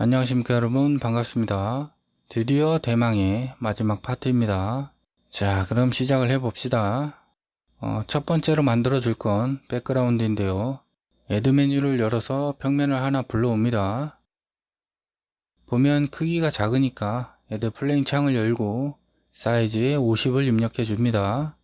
안녕하십니까 여러분, 반갑습니다. 드디어 대망의 마지막 파트입니다. 자, 그럼 시작을 해봅시다. 첫 번째로 만들어 줄 건 백그라운드인데요. 애드 메뉴를 열어서 평면을 하나 불러옵니다. 보면 크기가 작으니까 애드 플레인 창을 열고 사이즈에 50을 입력해 줍니다.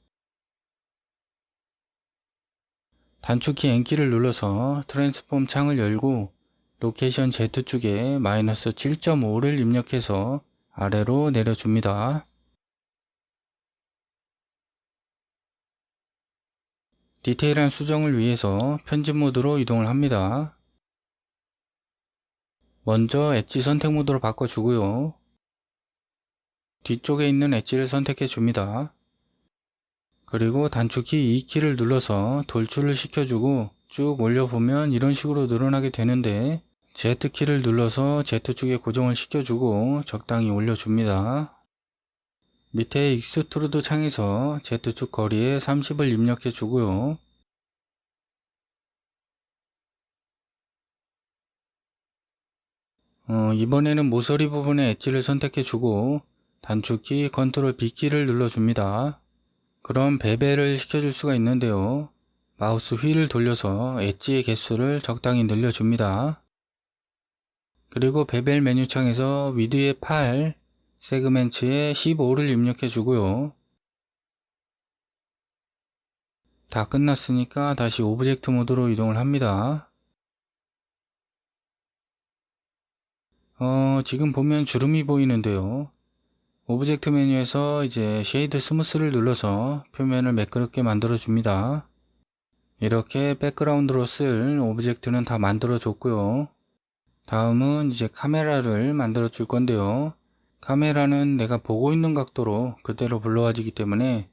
단축키 N키를 눌러서 트랜스폼 창을 열고 로케이션 Z축에 마이너스 7.5를 입력해서 아래로 내려줍니다. 디테일한 수정을 위해서 편집 모드로 이동을 합니다. 먼저 엣지 선택 모드로 바꿔주고요. 뒤쪽에 있는 엣지를 선택해 줍니다. 그리고 단축키 E키를 눌러서 돌출을 시켜주고 쭉 올려보면 이런 식으로 늘어나게 되는데 Z키를 눌러서 Z축에 고정을 시켜주고 적당히 올려줍니다. 밑에 익스트루드 창에서 Z축 거리에 30을 입력해 주고요. 이번에는 모서리 부분의 엣지를 선택해 주고 단축키 컨트롤 B키를 눌러줍니다. 그럼 베벨을 시켜줄 수가 있는데요. 마우스 휠을 돌려서 엣지의 개수를 적당히 늘려줍니다. 그리고 베벨 메뉴창에서 위드의 8, 세그멘트에 15를 입력해 주고요. 다 끝났으니까 다시 오브젝트 모드로 이동을 합니다. 지금 보면 주름이 보이는데요. 오브젝트 메뉴에서 이제 쉐이드 스무스를 눌러서 표면을 매끄럽게 만들어 줍니다. 이렇게 백그라운드로 쓸 오브젝트는 다 만들어 줬고요. 다음은 이제 카메라를 만들어 줄 건데요. 카메라는 내가 보고 있는 각도로 그대로 불러와지기 때문에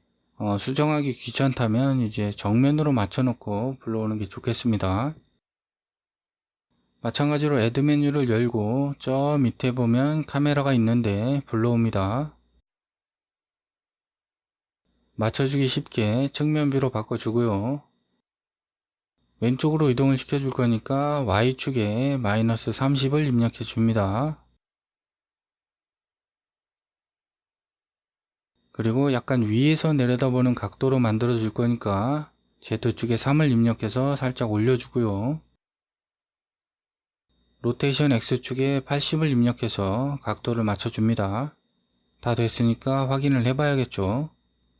수정하기 귀찮다면 이제 정면으로 맞춰 놓고 불러오는 게 좋겠습니다. 마찬가지로 애드 메뉴를 열고 저 밑에 보면 카메라가 있는데 불러옵니다. 맞춰주기 쉽게 측면뷰로 바꿔주고요. 왼쪽으로 이동을 시켜줄 거니까 Y축에 마이너스 30을 입력해 줍니다. 그리고 약간 위에서 내려다보는 각도로 만들어 줄 거니까 Z축에 3을 입력해서 살짝 올려주고요. 로테이션 X축에 80을 입력해서 각도를 맞춰줍니다. 다 됐으니까 확인을 해봐야겠죠.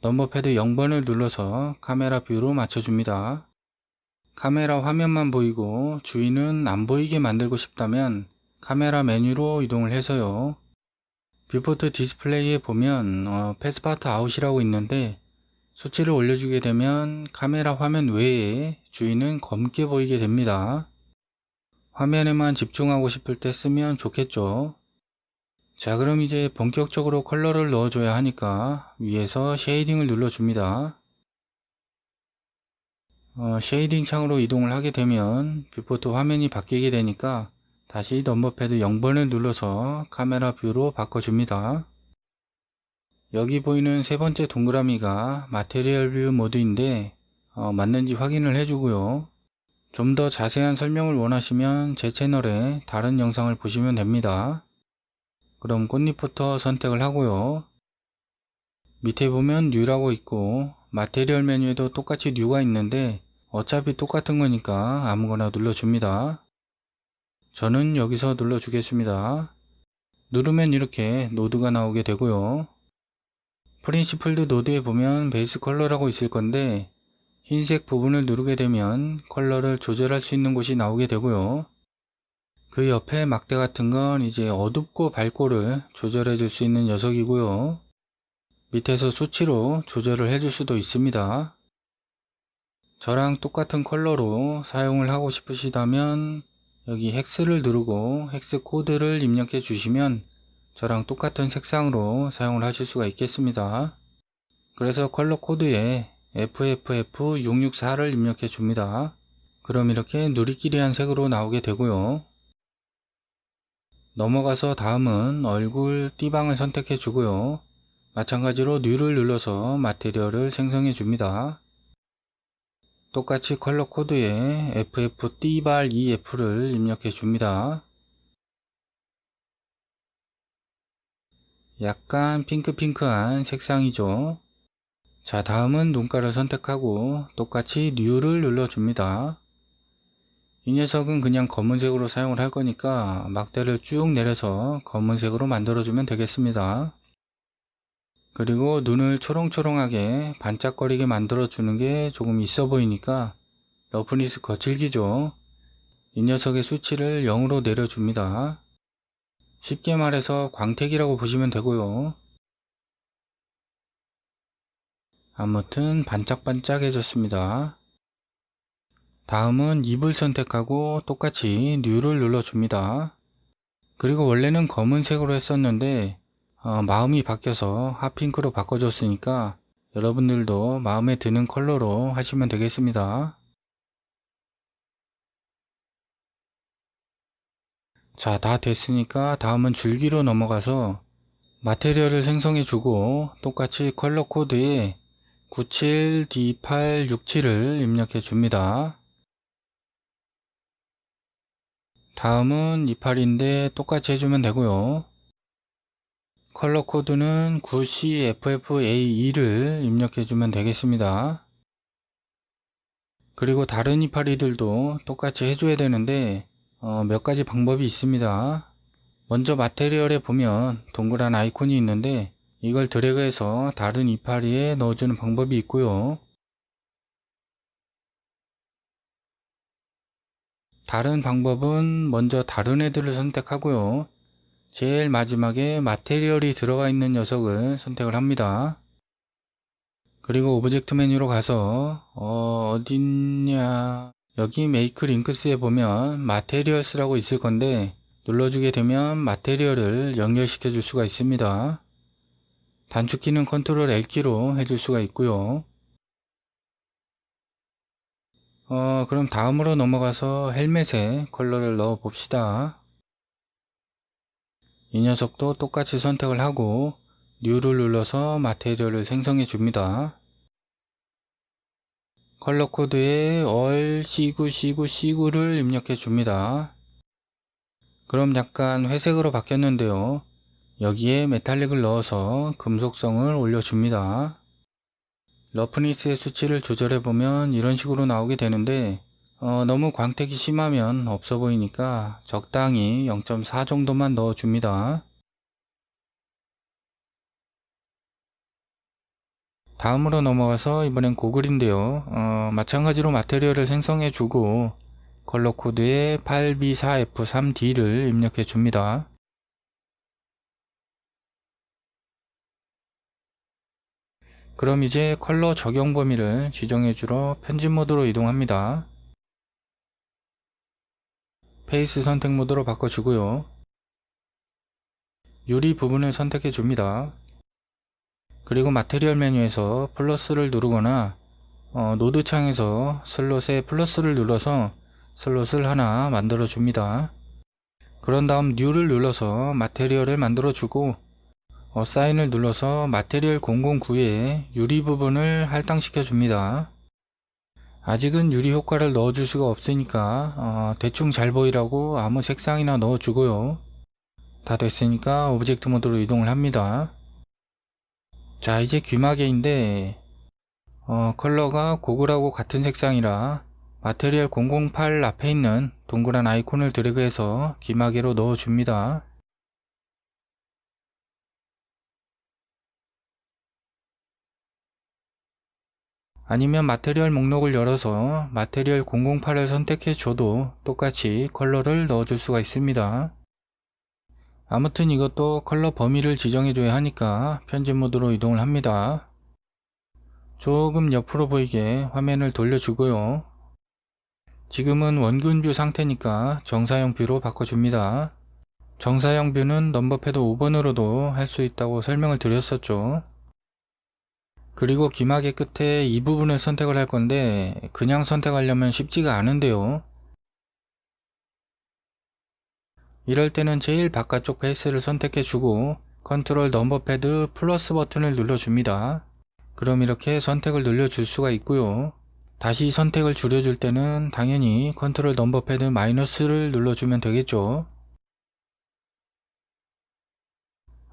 넘버 패드 0번을 눌러서 카메라 뷰로 맞춰줍니다. 카메라 화면만 보이고 주인은 안 보이게 만들고 싶다면 카메라 메뉴로 이동을 해서요. 뷰포트 디스플레이에 보면 패스파트 아웃이라고 있는데 수치를 올려주게 되면 카메라 화면 외에 주인은 검게 보이게 됩니다. 화면에만 집중하고 싶을 때 쓰면 좋겠죠. 자, 그럼 이제 본격적으로 컬러를 넣어줘야 하니까 위에서 쉐이딩을 눌러줍니다. 쉐이딩 창으로 이동을 하게 되면 뷰포트 화면이 바뀌게 되니까 다시 넘버패드 0번을 눌러서 카메라 뷰로 바꿔줍니다. 여기 보이는 세 번째 동그라미가 마테리얼 뷰 모드인데 맞는지 확인을 해주고요. 좀 더 자세한 설명을 원하시면 제 채널에 다른 영상을 보시면 됩니다. 그럼 꽃잎부터 선택을 하고요. 밑에 보면 뉴라고 있고 마테리얼 메뉴에도 똑같이 뉴가 있는데 어차피 똑같은 거니까 아무거나 눌러줍니다. 저는 여기서 눌러주겠습니다. 누르면 이렇게 노드가 나오게 되고요. 프린시플드 노드에 보면 베이스 컬러라고 있을 건데 흰색 부분을 누르게 되면 컬러를 조절할 수 있는 곳이 나오게 되고요. 그 옆에 막대 같은 건 이제 어둡고 밝고를 조절해 줄 수 있는 녀석이고요. 밑에서 수치로 조절을 해줄 수도 있습니다. 저랑 똑같은 컬러로 사용을 하고 싶으시다면 여기 헥스를 누르고 헥스 코드를 입력해 주시면 저랑 똑같은 색상으로 사용을 하실 수가 있겠습니다. 그래서 컬러 코드에 FFF664를 입력해 줍니다. 그럼 이렇게 누리끼리한 색으로 나오게 되고요. 넘어가서 다음은 얼굴 띠방을 선택해 주고요. 마찬가지로 뉴를 눌러서 마테리얼을 생성해 줍니다. 똑같이 컬러 코드에 FF D발 EF를 입력해 줍니다. 약간 핑크핑크한 색상이죠. 자, 다음은 눈가를 선택하고 똑같이 New를 눌러줍니다. 이 녀석은 그냥 검은색으로 사용을 할 거니까 막대를 쭉 내려서 검은색으로 만들어주면 되겠습니다. 그리고 눈을 초롱초롱하게 반짝거리게 만들어주는 게 조금 있어 보이니까 러프니스 거칠기죠. 이 녀석의 수치를 0으로 내려줍니다. 쉽게 말해서 광택이라고 보시면 되고요. 아무튼 반짝반짝해졌습니다. 다음은 입을 선택하고 똑같이 New를 눌러줍니다. 그리고 원래는 검은색으로 했었는데 마음이 바뀌어서 핫핑크로 바꿔줬으니까 여러분들도 마음에 드는 컬러로 하시면 되겠습니다. 자, 다 됐으니까 다음은 줄기로 넘어가서 마테리얼을 생성해 주고 똑같이 컬러 코드에 97D867을 입력해 줍니다. 다음은 이파리인데 똑같이 해주면 되고요. 컬러 코드는 9CFFA2를 입력해 주면 되겠습니다. 그리고 다른 이파리들도 똑같이 해줘야 되는데 몇 가지 방법이 있습니다. 먼저 마테리얼에 보면 동그란 아이콘이 있는데 이걸 드래그해서 다른 이파리에 넣어주는 방법이 있고요. 다른 방법은 먼저 다른 애들을 선택하고요. 제일 마지막에 마테리얼이 들어가 있는 녀석을 선택을 합니다. 그리고 오브젝트 메뉴로 가서 어딨냐, 여기 메이크 링크스에 보면 마테리얼스라고 있을 건데 눌러주게 되면 마테리얼을 연결시켜 줄 수가 있습니다. 단축키는 컨트롤 L키로 해줄 수가 있고요. 그럼 다음으로 넘어가서 헬멧에 컬러를 넣어 봅시다. 이 녀석도 똑같이 선택을 하고 New를 눌러서 마테리얼을 생성해 줍니다. 컬러 코드에 all C9C9C9를 입력해 줍니다. 그럼 약간 회색으로 바뀌었는데요. 여기에 메탈릭을 넣어서 금속성을 올려줍니다. 러프니스의 수치를 조절해보면 이런 식으로 나오게 되는데 너무 광택이 심하면 없어 보이니까 적당히 0.4 정도만 넣어줍니다. 다음으로 넘어가서 이번엔 고글인데요. 마찬가지로 마테리얼을 생성해주고 컬러 코드에 8B4F3D를 입력해줍니다. 그럼 이제 컬러 적용 범위를 지정해주러 편집 모드로 이동합니다. 페이스 선택 모드로 바꿔주고요. 유리 부분을 선택해줍니다. 그리고 마테리얼 메뉴에서 플러스를 누르거나 노드 창에서 슬롯에 플러스를 눌러서 슬롯을 하나 만들어 줍니다. 그런 다음 New를 눌러서 마테리얼을 만들어 주고 어사인을 눌러서 마테리얼 009에 유리 부분을 할당시켜 줍니다. 아직은 유리 효과를 넣어 줄 수가 없으니까 대충 잘 보이라고 아무 색상이나 넣어 주고요. 다 됐으니까 오브젝트 모드로 이동을 합니다. 자, 이제 귀마개인데 컬러가 고글하고 같은 색상이라 마테리얼 008 앞에 있는 동그란 아이콘을 드래그해서 귀마개로 넣어줍니다. 아니면 마테리얼 목록을 열어서 마테리얼 008을 선택해 줘도 똑같이 컬러를 넣어줄 수가 있습니다. 아무튼 이것도 컬러 범위를 지정해 줘야 하니까 편집 모드로 이동을 합니다. 조금 옆으로 보이게 화면을 돌려주고요. 지금은 원근 뷰 상태니까 정사형 뷰로 바꿔줍니다. 정사형 뷰는 넘버 패드 5번으로도 할 수 있다고 설명을 드렸었죠. 그리고 귀마개 끝에 이 부분을 선택을 할 건데 그냥 선택하려면 쉽지가 않은데요. 이럴 때는 제일 바깥쪽 페이스를 선택해 주고 컨트롤 넘버 패드 플러스 버튼을 눌러줍니다. 그럼 이렇게 선택을 늘려줄 수가 있고요. 다시 선택을 줄여줄 때는 당연히 컨트롤 넘버 패드 마이너스를 눌러주면 되겠죠.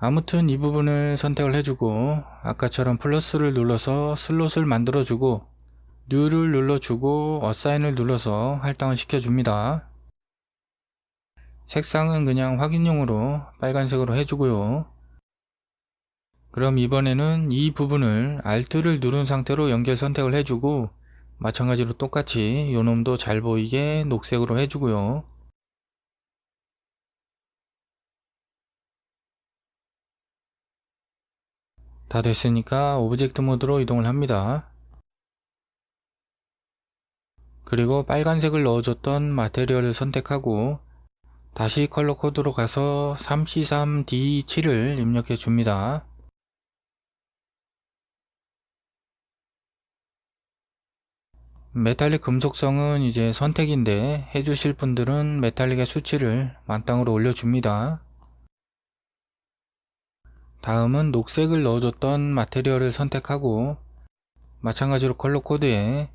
아무튼 이 부분을 선택을 해주고 아까처럼 플러스를 눌러서 슬롯을 만들어주고 뉴를 눌러주고 어사인을 눌러서 할당을 시켜줍니다. 색상은 그냥 확인용으로 빨간색으로 해주고요. 그럼 이번에는 이 부분을 Alt를 누른 상태로 연결 선택을 해주고 마찬가지로 똑같이 요놈도 잘 보이게 녹색으로 해주고요. 다 됐으니까 오브젝트 모드로 이동을 합니다. 그리고 빨간색을 넣어줬던 마테리얼을 선택하고 다시 컬러 코드로 가서 3C3D7을 입력해 줍니다. 메탈릭 금속성은 이제 선택인데 해주실 분들은 메탈릭의 수치를 만땅으로 올려줍니다. 다음은 녹색을 넣어줬던 마테리얼을 선택하고 마찬가지로 컬러 코드에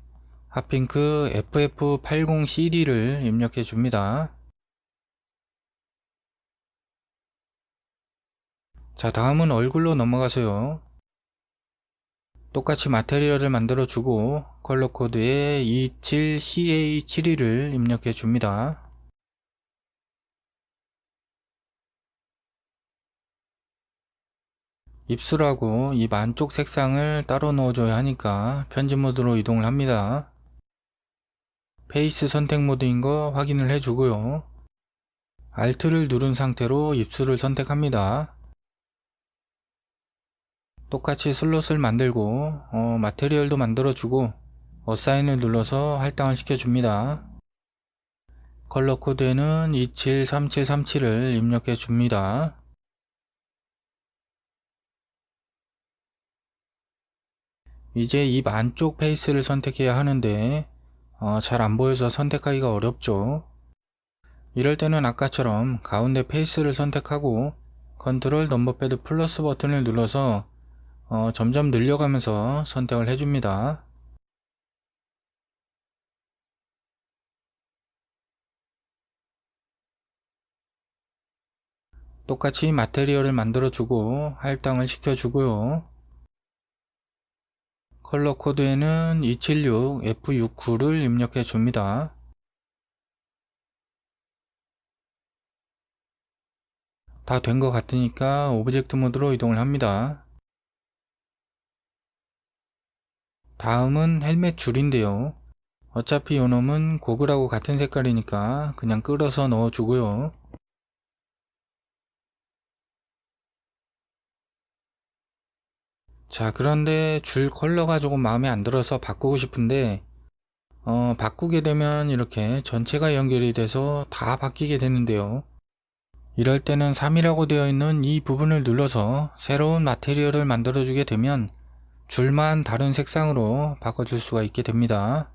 핫핑크 FF80CD를 입력해 줍니다. 자, 다음은 얼굴로 넘어가서요. 똑같이 마테리얼을 만들어 주고 컬러 코드에 27CA72를 입력해 줍니다. 입술하고 입 안쪽 색상을 따로 넣어줘야 하니까 편집 모드로 이동을 합니다. 페이스 선택 모드인 거 확인을 해주고요. Alt를 누른 상태로 입술을 선택합니다. 똑같이 슬롯을 만들고 마테리얼도 만들어주고 어사인을 눌러서 할당을 시켜줍니다. 컬러 코드에는 273737을 입력해 줍니다. 이제 입 안쪽 페이스를 선택해야 하는데 잘 안보여서 선택하기가 어렵죠. 이럴 때는 아까처럼 가운데 페이스를 선택하고 컨트롤 넘버패드 플러스 버튼을 눌러서 점점 늘려가면서 선택을 해줍니다. 똑같이 마테리얼을 만들어주고 할당을 시켜주고요. 컬러 코드에는 276F69를 입력해 줍니다. 다 된 것 같으니까 오브젝트 모드로 이동을 합니다. 다음은 헬멧 줄인데요. 어차피 요놈은 고글하고 같은 색깔이니까 그냥 끌어서 넣어주고요. 자, 그런데 줄 컬러가 조금 마음에 안 들어서 바꾸고 싶은데 바꾸게 되면 이렇게 전체가 연결이 돼서 다 바뀌게 되는데요. 이럴 때는 3이라고 되어 있는 이 부분을 눌러서 새로운 마테리얼을 만들어 주게 되면 줄만 다른 색상으로 바꿔줄 수가 있게 됩니다.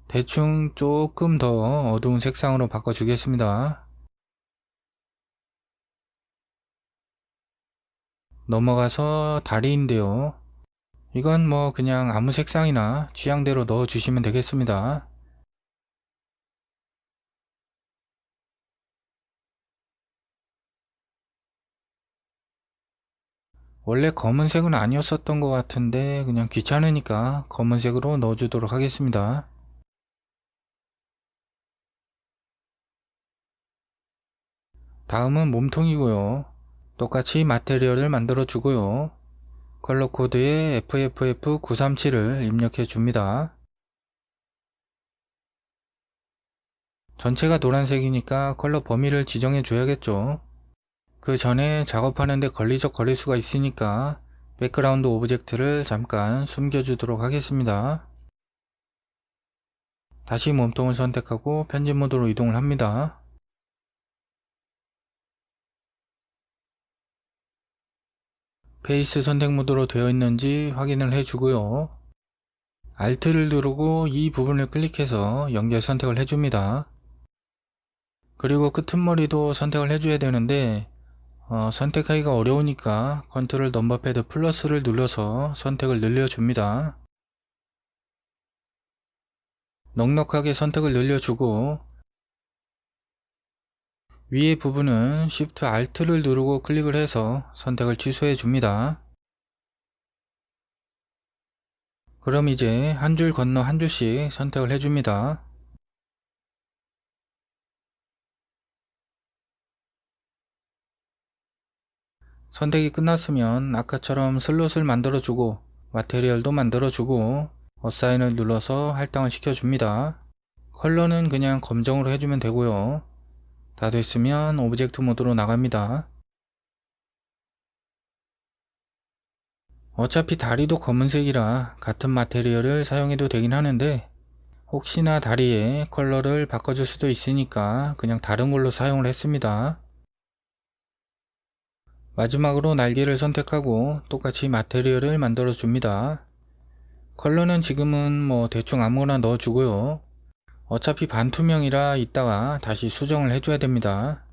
대충 조금 더 어두운 색상으로 바꿔주겠습니다. 넘어가서 다리인데요. 이건 뭐 그냥 아무 색상이나 취향대로 넣어 주시면 되겠습니다. 원래 검은색은 아니었었던 것 같은데 그냥 귀찮으니까 검은색으로 넣어주도록 하겠습니다. 다음은 몸통이고요. 똑같이 마테리얼을 만들어 주고요. 컬러 코드에 FFF937을 입력해 줍니다. 전체가 노란색이니까 컬러 범위를 지정해 줘야겠죠. 그 전에 작업하는데 걸리적 거릴 수가 있으니까 백그라운드 오브젝트를 잠깐 숨겨 주도록 하겠습니다. 다시 몸통을 선택하고 편집 모드로 이동을 합니다. 페이스 선택 모드로 되어 있는지 확인을 해주고요. Alt를 누르고 이 부분을 클릭해서 연결 선택을 해줍니다. 그리고 끄트머리도 선택을 해줘야 되는데 선택하기가 어려우니까 컨트롤 넘버패드 플러스를 눌러서 선택을 늘려줍니다. 넉넉하게 선택을 늘려주고 위에 부분은 Shift Alt를 누르고 클릭을 해서 선택을 취소해 줍니다. 그럼 이제 한 줄 건너 한 줄씩 선택을 해줍니다. 선택이 끝났으면 아까처럼 슬롯을 만들어주고 마테리얼도 만들어주고 어사인을 눌러서 할당을 시켜줍니다. 컬러는 그냥 검정으로 해주면 되고요. 다 됐으면 오브젝트 모드로 나갑니다. 어차피 다리도 검은색이라 같은 마테리얼을 사용해도 되긴 하는데 혹시나 다리에 컬러를 바꿔줄 수도 있으니까 그냥 다른 걸로 사용을 했습니다. 마지막으로 날개를 선택하고 똑같이 마테리얼을 만들어 줍니다. 컬러는 지금은 뭐 대충 아무거나 넣어 주고요. 어차피 반투명이라 이따가 다시 수정을 해줘야 됩니다.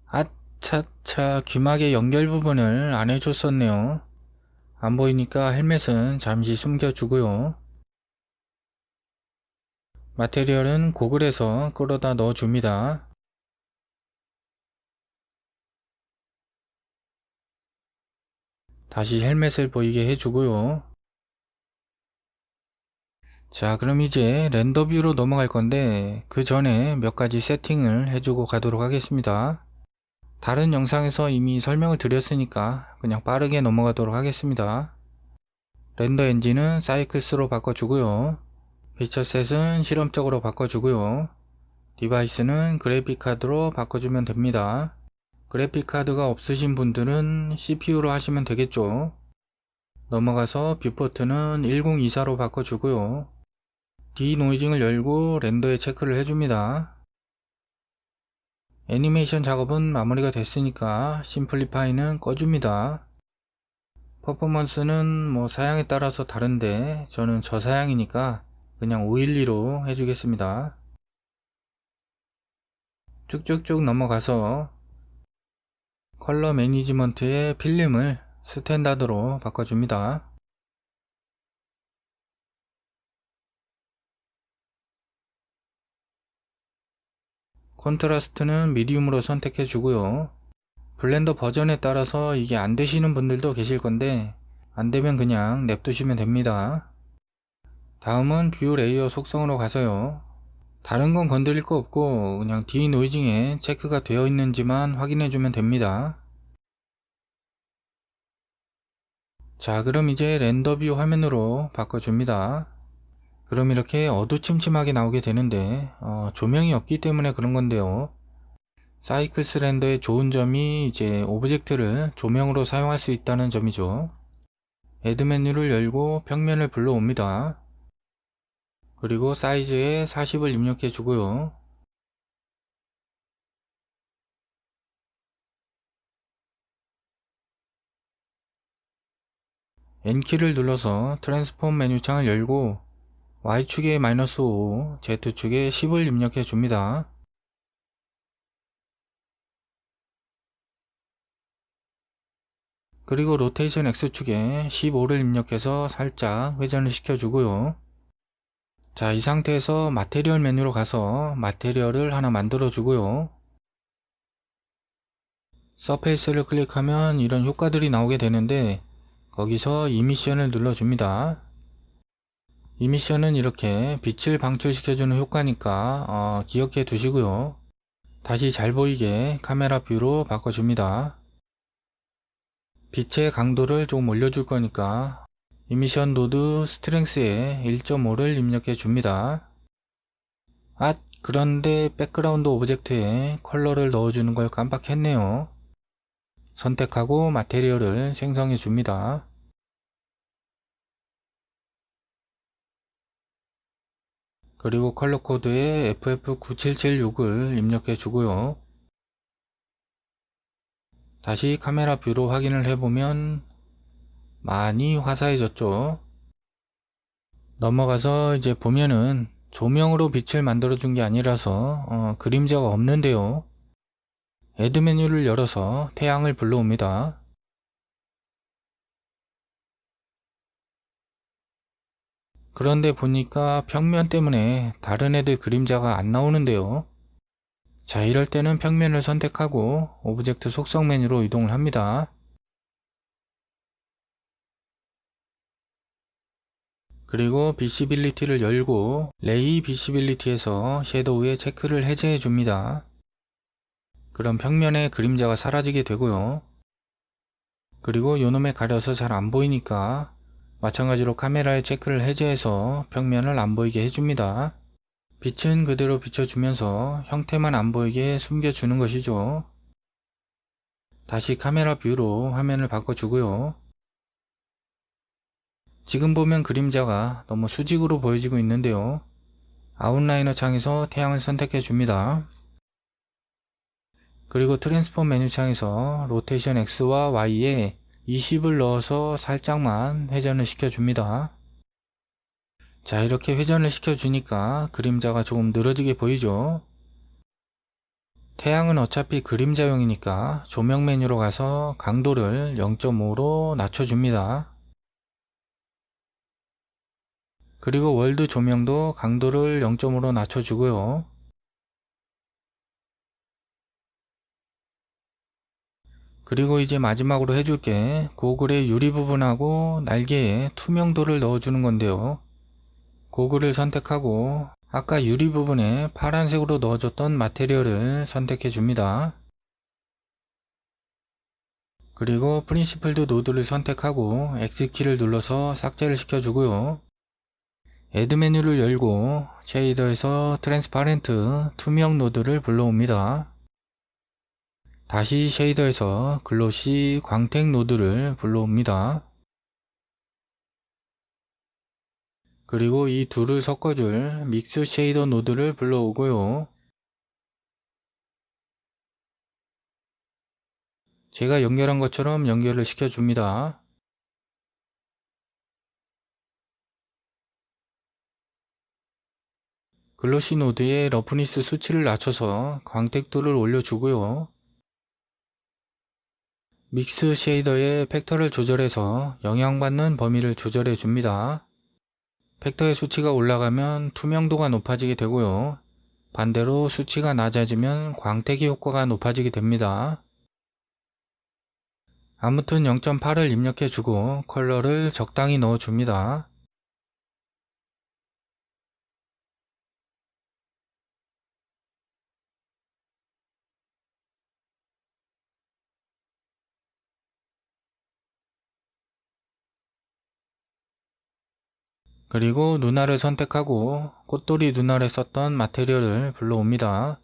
아차차, 귀마개 연결 부분을 안 해줬었네요. 안 보이니까 헬멧은 잠시 숨겨주고요. 마테리얼은 고글에서 끌어다 넣어줍니다. 다시 헬멧을 보이게 해주고요. 자, 그럼 이제 렌더 뷰로 넘어갈 건데 그 전에 몇 가지 세팅을 해주고 가도록 하겠습니다. 다른 영상에서 이미 설명을 드렸으니까 그냥 빠르게 넘어가도록 하겠습니다. 렌더 엔진은 사이클스로 바꿔주고요. 피처셋은 실험적으로 바꿔주고요. 디바이스는 그래픽카드로 바꿔주면 됩니다. 그래픽카드가 없으신 분들은 CPU로 하시면 되겠죠. 넘어가서 뷰포트는 1024로 바꿔주고요. 디노이징을 열고 렌더에 체크를 해줍니다. 애니메이션 작업은 마무리가 됐으니까 심플리파이는 꺼줍니다. 퍼포먼스는 뭐 사양에 따라서 다른데 저는 저사양이니까 그냥 512로 해주겠습니다. 쭉쭉쭉 넘어가서 컬러 매니지먼트의 필름을 스탠다드로 바꿔줍니다. 콘트라스트는 미디움으로 선택해 주고요. 블렌더 버전에 따라서 이게 안 되시는 분들도 계실 건데 안 되면 그냥 냅두시면 됩니다. 다음은 뷰 레이어 속성으로 가서요. 다른 건 건드릴 거 없고 그냥 디노이징에 체크가 되어 있는지만 확인해 주면 됩니다. 자, 그럼 이제 렌더 뷰 화면으로 바꿔줍니다. 그럼 이렇게 어두침침하게 나오게 되는데 조명이 없기 때문에 그런 건데요. 사이클스 렌더의 좋은 점이 이제 오브젝트를 조명으로 사용할 수 있다는 점이죠. 애드 메뉴를 열고 평면을 불러옵니다. 그리고 사이즈에 40을 입력해 주고요. N키를 눌러서 트랜스폼 메뉴 창을 열고 Y축에 -5, Z축에 10을 입력해 줍니다. 그리고 로테이션 X축에 15를 입력해서 살짝 회전을 시켜주고요. 자, 이 상태에서 마테리얼 메뉴로 가서 마테리얼을 하나 만들어 주고요. 서페이스를 클릭하면 이런 효과들이 나오게 되는데 거기서 이미션을 눌러줍니다. 이미션은 이렇게 빛을 방출시켜주는 효과니까 기억해 두시고요. 다시 잘 보이게 카메라 뷰로 바꿔줍니다. 빛의 강도를 좀 올려줄 거니까 이미션 노드 스트렝스에 1.5를 입력해 줍니다. 그런데 백그라운드 오브젝트에 컬러를 넣어주는 걸 깜빡했네요. 선택하고 마테리얼을 생성해 줍니다. 그리고 컬러 코드에 FF9776을 입력해 주고요. 다시 카메라 뷰로 확인을 해보면 많이 화사해졌죠. 넘어가서 이제 보면은 조명으로 빛을 만들어 준 게 아니라서 그림자가 없는데요. 애드 메뉴를 열어서 태양을 불러옵니다. 그런데 보니까 평면 때문에 다른 애들 그림자가 안 나오는데요. 자, 이럴 때는 평면을 선택하고 오브젝트 속성 메뉴로 이동을 합니다. 그리고 비시빌리티를 열고 레이 비시빌리티에서 섀도우의 체크를 해제해 줍니다. 그럼 평면에 그림자가 사라지게 되고요. 그리고 요놈에 가려서 잘 안 보이니까 마찬가지로 카메라의 체크를 해제해서 평면을 안 보이게 해줍니다. 빛은 그대로 비춰주면서 형태만 안 보이게 숨겨주는 것이죠. 다시 카메라 뷰로 화면을 바꿔주고요. 지금 보면 그림자가 너무 수직으로 보여지고 있는데요. 아웃라이너 창에서 태양을 선택해 줍니다. 그리고 트랜스폼 메뉴 창에서 로테이션 X와 Y에 20을 넣어서 살짝만 회전을 시켜줍니다. 자, 이렇게 회전을 시켜주니까 그림자가 조금 늘어지게 보이죠. 태양은 어차피 그림자용이니까 조명 메뉴로 가서 강도를 0.5로 낮춰줍니다. 그리고 월드 조명도 강도를 0.5로 낮춰주고요. 그리고 이제 마지막으로 해줄게 고글의 유리 부분하고 날개에 투명도를 넣어주는 건데요. 고글을 선택하고 아까 유리 부분에 파란색으로 넣어줬던 마테리얼을 선택해 줍니다. 그리고 프린시플드 노드를 선택하고 X키를 눌러서 삭제를 시켜주고요. 애드 메뉴를 열고 쉐이더에서 트랜스파렌트 투명 노드를 불러옵니다. 다시 쉐이더에서 글로시 광택 노드를 불러옵니다. 그리고 이 둘을 섞어줄 믹스 쉐이더 노드를 불러오고요. 제가 연결한 것처럼 연결을 시켜줍니다. 글로시 노드의 러프니스 수치를 낮춰서 광택도를 올려주고요. 믹스 쉐이더의 팩터를 조절해서 영향받는 범위를 조절해 줍니다. 팩터의 수치가 올라가면 투명도가 높아지게 되고요. 반대로 수치가 낮아지면 광택의 효과가 높아지게 됩니다. 아무튼 0.8을 입력해 주고 컬러를 적당히 넣어 줍니다. 그리고 눈알을 선택하고 꽃돌이 눈알에 썼던 마테리얼을 불러옵니다.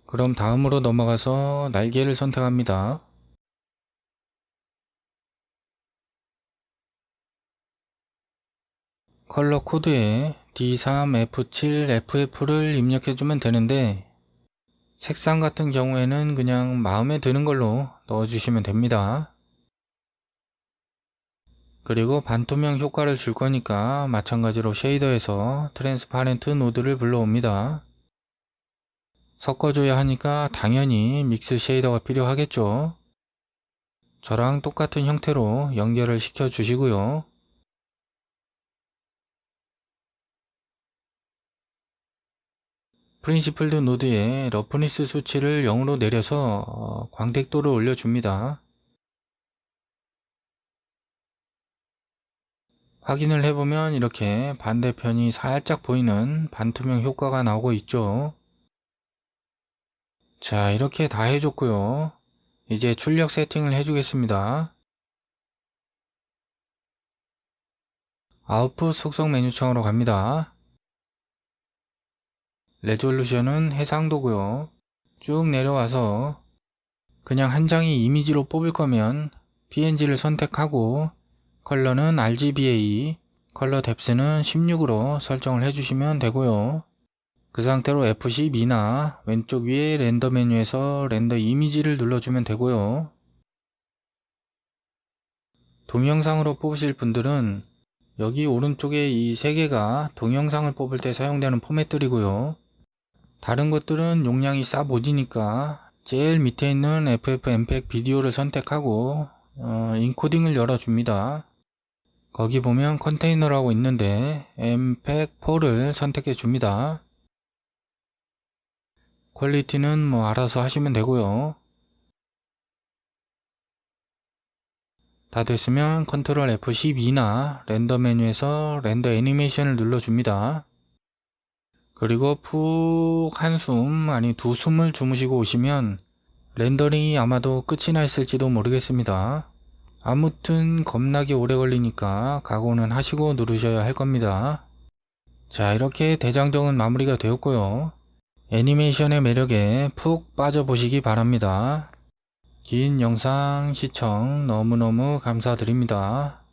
그럼 다음으로 넘어가서 날개를 선택합니다. 컬러 코드에 D3, F7, FF를 입력해주면 되는데 색상 같은 경우에는 그냥 마음에 드는 걸로 넣어주시면 됩니다. 그리고 반투명 효과를 줄 거니까 마찬가지로 쉐이더에서 트랜스파렌트 노드를 불러옵니다. 섞어줘야 하니까 당연히 믹스 쉐이더가 필요하겠죠. 저랑 똑같은 형태로 연결을 시켜 주시고요. 프린시플드 노드의 러프니스 수치를 0으로 내려서 광택도를 올려줍니다. 확인을 해보면 이렇게 반대편이 살짝 보이는 반투명 효과가 나오고 있죠. 자, 이렇게 다 해줬고요. 이제 출력 세팅을 해주겠습니다. 아웃풋 속성 메뉴창으로 갑니다. 레졸루션은 해상도고요. 쭉 내려와서 그냥 한 장의 이미지로 뽑을 거면 PNG를 선택하고 컬러는 RGBA, 컬러 뎁스는 16으로 설정을 해주시면 되고요. 그 상태로 F12나 왼쪽 위에 렌더 메뉴에서 렌더 이미지를 눌러주면 되고요. 동영상으로 뽑으실 분들은 여기 오른쪽에 이 세 개가 동영상을 뽑을 때 사용되는 포맷들이고요. 다른 것들은 용량이 싸보지니까 제일 밑에 있는 FF 엠팩 비디오를 선택하고 인코딩을 열어줍니다. 거기 보면 컨테이너라고 있는데 mpeg4를 선택해 줍니다. 퀄리티는 뭐 알아서 하시면 되고요. 다 됐으면 컨트롤 F12나 렌더 메뉴에서 렌더 애니메이션을 눌러줍니다. 그리고 푹 한숨 아니 두 숨을 주무시고 오시면 렌더링이 아마도 끝이 나 있을지도 모르겠습니다. 아무튼 겁나게 오래 걸리니까 각오는 하시고 누르셔야 할 겁니다. 자, 이렇게 대장정은 마무리가 되었고요. 애니메이션의 매력에 푹 빠져보시기 바랍니다. 긴 영상 시청 너무너무 감사드립니다.